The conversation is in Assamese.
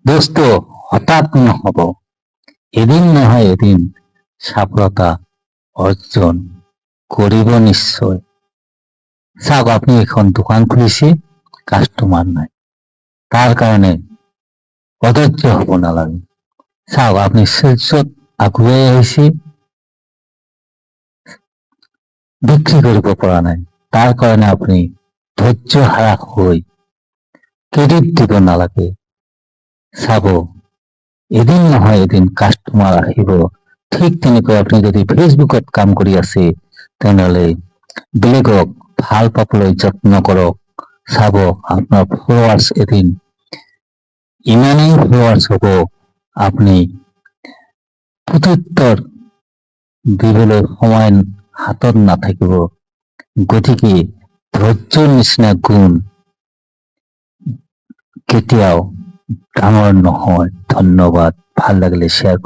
দোস্ত, হঠাৎ নহব, এদিন নহয় এদিন সফলতা অৰ্জন কৰিব নিশ্চয়। চাওক, আপনি এখন দোকান খুলিছে, কাস্টমাৰ নাই, তাৰ কাৰণে অধৈৰ্য হব নালাগে। চাওক, আপনি সেলছত আগুৱাই আহিছে, বিক্ৰী কৰিব পৰা নাই, তাৰ কাৰণে আপুনি ধৈৰ্য হাৰা হৈ ক্ৰেডিট দিব নালাগে। চাব, এদিন নহয় এদিন কাস্টমাৰ আহিব। ঠিক তেনেকৈ আপুনি যদি ফেচবুকত কাম কৰি আছে, তেনেহলে বেলেগক ভাল পাবলৈ যত্ন কৰক। চাব, আপোনাৰ ফলোৱাৰ্স এদিন ইমানেই ফলোৱাৰ্স হব, আপনি প্ৰত্যুত্তৰ দিবলৈ সময় হাতত নাথাকিব। গতিকে ধৈৰ্যৰ নিচিনা গুণ কেতিয়াও ডাঙৰ নহয়। ধন্যবাদ। ভাল লাগিলে শ্বেয়াৰ